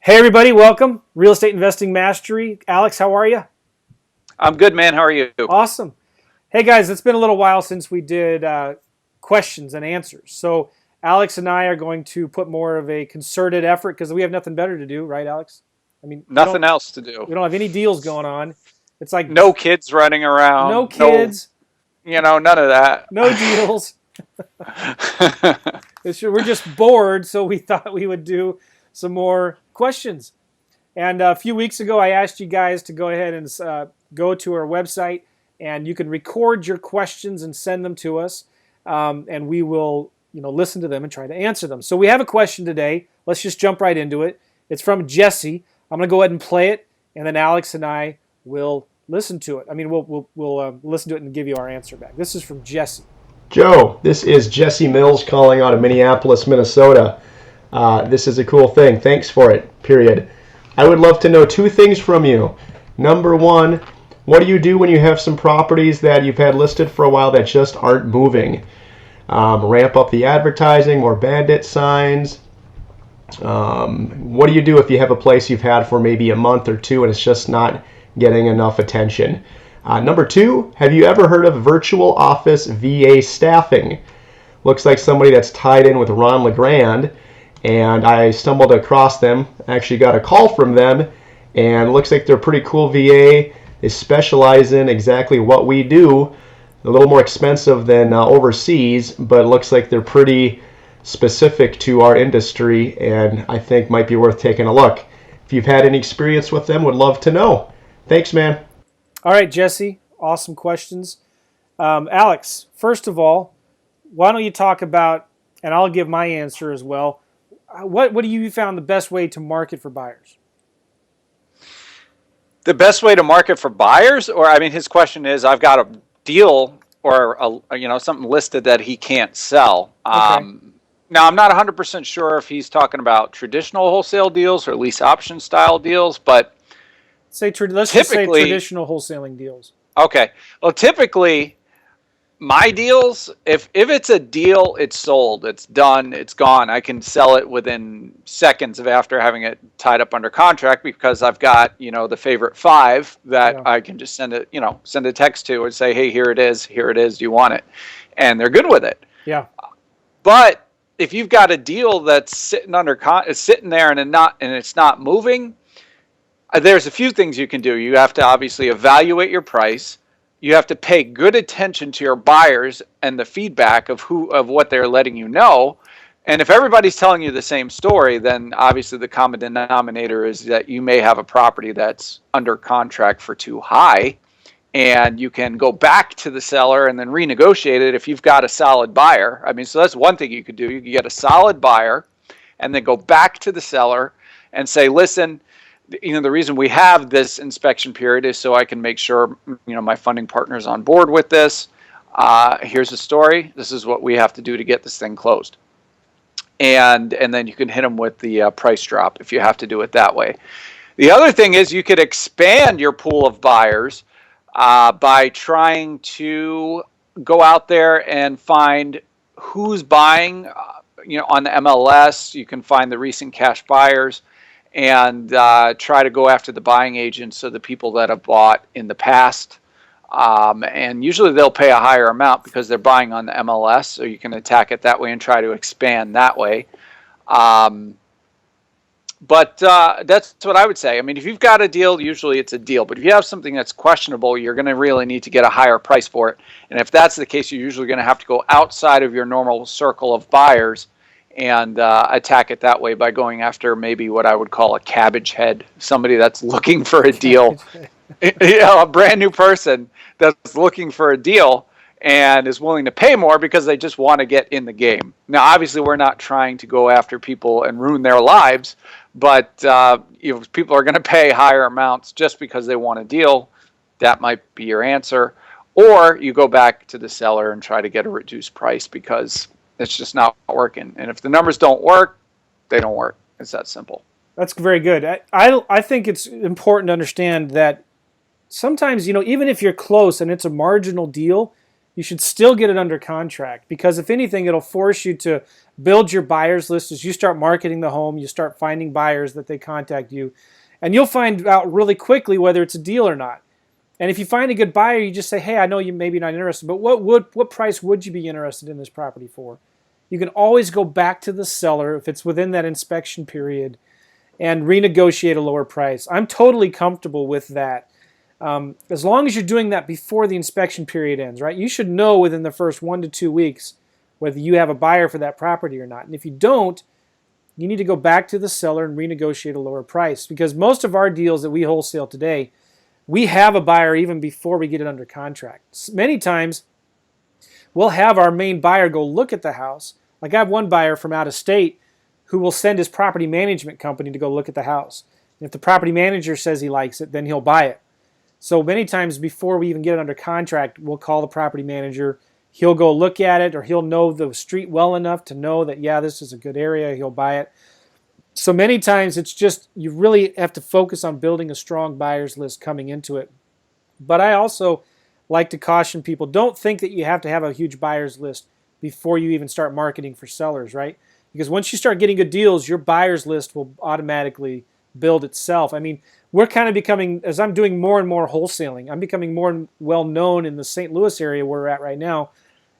Hey everybody, welcome. Real Estate Investing Mastery. Alex, how are you? I'm good, man. How are you? Awesome. Hey guys, it's been a little while since we did questions and answers. So Alex and I are going to put more of a concerted effort because we have nothing better to do, right, Alex? I mean, Nothing else to do. we don't have any deals going on. It's like No kids running no around. No, kids, none of that. no deals. We're just bored, so we thought we would do some more questions. And a few weeks ago, I asked you guys to go ahead and go to our website, and you can record your questions and send them to us, and we will, listen to them and try to answer them. So we have a question today. Let's just jump right into it. It's from Jesse. I'm going to go ahead and play it, and then Alex and I will listen to it. I mean, we'll listen to it and give you our answer back. This is from Jesse. Joe, this is Jesse Mills calling out of Minneapolis, Minnesota. This is a cool thing. Thanks for it, period. I would love to know two things from you. Number one, what do you do when you have some properties that you've had listed for a while that just aren't moving? Ramp up the advertising, more bandit signs. What do you do if you have a place you've had for maybe a month or two and it's just not getting enough attention? Number two, have you ever heard of virtual office VA staffing? Looks like somebody that's tied in with Ron LeGrand, and I stumbled across them, actually got a call from them, and looks like they're a pretty cool VA. They specialize in exactly what we do, a little more expensive than overseas, but it looks like they're pretty specific to our industry, and I think might be worth taking a look. If you've had any experience with them, would love to know. Thanks, man. All right, Jesse. Awesome questions. Alex, first of all, why don't you talk about, and I'll give my answer as well. What do you found the best way to market for buyers? The best way to market for buyers, or I mean, his question is, I've got a deal or something listed that he can't sell. Okay. Now, I'm not 100% sure if he's talking about traditional wholesale deals or lease option style deals, but Let's just say typically, traditional wholesaling deals. okay. Well, typically, my deals, if it's a deal, it's sold, it's done, it's gone. I can sell it within seconds of after having it tied up under contract because I've got, the favorite five that Yeah. I can just send a text to and say, hey, here it is, do you want it? And they're good with it. Yeah. But if you've got a deal that's sitting sitting there and it's not moving, there's a few things you can do. You have to obviously evaluate your price. You have to pay good attention to your buyers and the feedback of what they're letting you know. And if everybody's telling you the same story, then obviously the common denominator is that you may have a property that's under contract for too high, and you can go back to the seller and then renegotiate it if you've got a solid buyer. I mean, so that's one thing you could do. You could get a solid buyer and then go back to the seller and say, listen, the reason we have this inspection period is so I can make sure, my funding partner is on board with this. Here's the story. This is what we have to do to get this thing closed. And then you can hit them with the price drop if you have to do it that way. The other thing is you could expand your pool of buyers by trying to go out there and find who's buying, on the MLS. You can find the recent cash buyers and try to go after the buying agents, so the people that have bought in the past. And usually they'll pay a higher amount because they're buying on the MLS, so you can attack it that way and try to expand that way. But that's what I would say. I mean, if you've got a deal, usually it's a deal. But if you have something that's questionable, you're going to really need to get a higher price for it. And if that's the case, you're usually going to have to go outside of your normal circle of buyers and attack it that way by going after maybe what I would call a cabbage head, somebody that's looking for a deal, a brand new person that's looking for a deal and is willing to pay more because they just want to get in the game. Now, obviously, we're not trying to go after people and ruin their lives, but people are going to pay higher amounts just because they want a deal. That might be your answer. Or you go back to the seller and try to get a reduced price because it's just not working. And if the numbers don't work, they don't work. It's that simple. That's very good. I think it's important to understand that sometimes, even if you're close and it's a marginal deal, you should still get it under contract, because if anything, it'll force you to build your buyer's list as you start marketing the home. You start finding buyers that they contact you, and you'll find out really quickly whether it's a deal or not. And if you find a good buyer, you just say, hey, I know you may be not interested, but what price would you be interested in this property for? You can always go back to the seller if it's within that inspection period and renegotiate a lower price. I'm totally comfortable with that. As long as you're doing that before the inspection period ends, right? You should know within the first 1 to 2 weeks whether you have a buyer for that property or not. And if you don't, you need to go back to the seller and renegotiate a lower price, because most of our deals that we wholesale today, we have a buyer even before we get it under contract. Many times, we'll have our main buyer go look at the house. Like I have one buyer from out of state who will send his property management company to go look at the house. And if the property manager says he likes it, then he'll buy it. So many times before we even get it under contract, we'll call the property manager. He'll go look at it, or he'll know the street well enough to know that, yeah, this is a good area. He'll buy it. So many times it's just, you really have to focus on building a strong buyer's list coming into it. But I also like to caution people, don't think that you have to have a huge buyer's list before you even start marketing for sellers, right? Because once you start getting good deals, your buyer's list will automatically build itself. I mean, we're kind of becoming, as I'm doing more and more wholesaling, I'm becoming more well known in the St. Louis area where we're at right now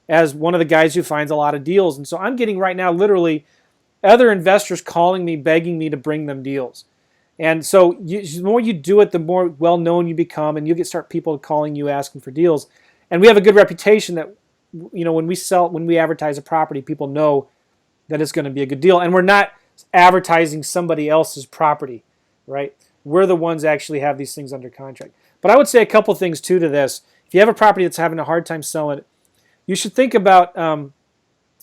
as one of the guys who finds a lot of deals. And so I'm getting right now literally other investors calling me, begging me to bring them deals. And so the more you do it, the more well-known you become, and you start people calling you asking for deals. And we have a good reputation that, you know, when we advertise a property, people know that it's going to be a good deal. And we're not advertising somebody else's property, right? We're the ones that actually have these things under contract. But I would say a couple things too to this. If you have a property that's having a hard time selling it, you should think about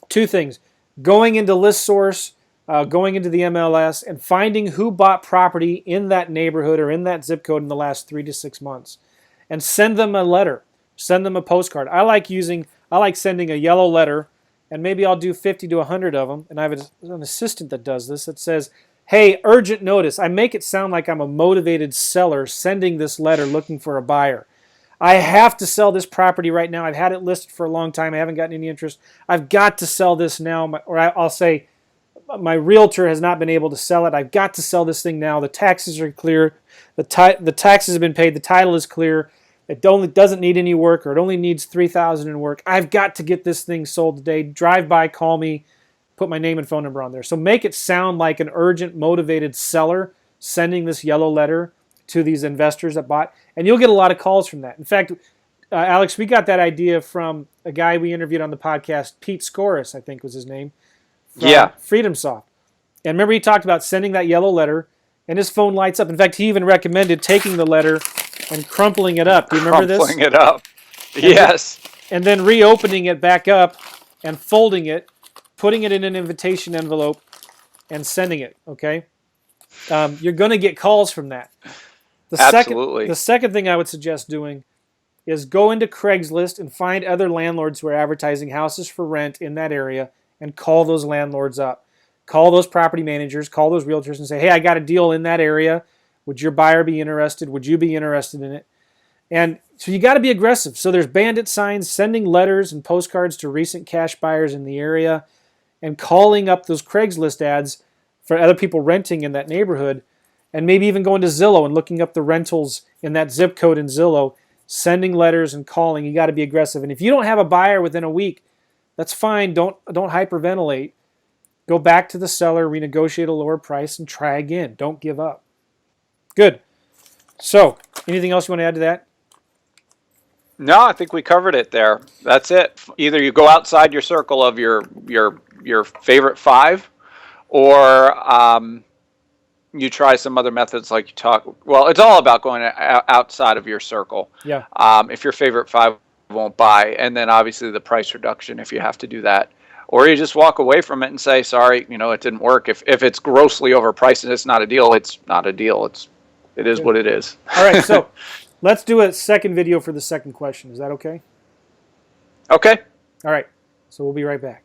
two things. Going into ListSource, going into the MLS, and finding who bought property in that neighborhood or in that zip code in the last 3 to 6 months. And send them a letter. Send them a postcard. I like sending a yellow letter, and maybe I'll do 50 to 100 of them. And I have an assistant that does this. That says, hey, urgent notice. I make it sound like I'm a motivated seller sending this letter looking for a buyer. I have to sell this property right now. I've had it listed for a long time. I haven't gotten any interest. I've got to sell this now. Or I'll say, my realtor has not been able to sell it. I've got to sell this thing now. The taxes are clear. The taxes have been paid. The title is clear. It doesn't need any work, or it only needs $3,000 in work. I've got to get this thing sold today. Drive by, call me, put my name and phone number on there. So make it sound like an urgent, motivated seller sending this yellow letter to these investors that bought, and you'll get a lot of calls from that. In fact, Alex, we got that idea from a guy we interviewed on the podcast, Pete Scoris, I think was his name, from FreedomSoft. And remember, he talked about sending that yellow letter, and his phone lights up. In fact, he even recommended taking the letter and crumpling it up. Do you remember this? Crumpling it up. Yes. And then reopening it back up and folding it, putting it in an invitation envelope, and sending it, okay? You're going to get calls from that. Absolutely. The second thing I would suggest doing is go into Craigslist and find other landlords who are advertising houses for rent in that area and call those landlords up. Call those property managers, call those realtors and say, hey, I got a deal in that area. Would your buyer be interested? Would you be interested in it? And so you got to be aggressive. So there's bandit signs, sending letters and postcards to recent cash buyers in the area, and calling up those Craigslist ads for other people renting in that neighborhood, and maybe even going to Zillow and looking up the rentals in that zip code in Zillow, sending letters and calling. You got to be aggressive. And if you don't have a buyer within a week, that's fine. Don't hyperventilate. Go back to the seller, renegotiate a lower price, and try again. Don't give up. Good. So, anything else you want to add to that? No, I think we covered it there. That's it. Either you go outside your circle of your favorite 5, or you try some other methods like you talk. Well, it's all about going outside of your circle. Yeah. If your favorite 5 won't buy, and then obviously the price reduction if you have to do that, or you just walk away from it and say, sorry, it didn't work. If it's grossly overpriced and it's not a deal, it's not a deal. It is what it is. All right. So let's do a second video for the second question. Is that okay? Okay. All right. So we'll be right back.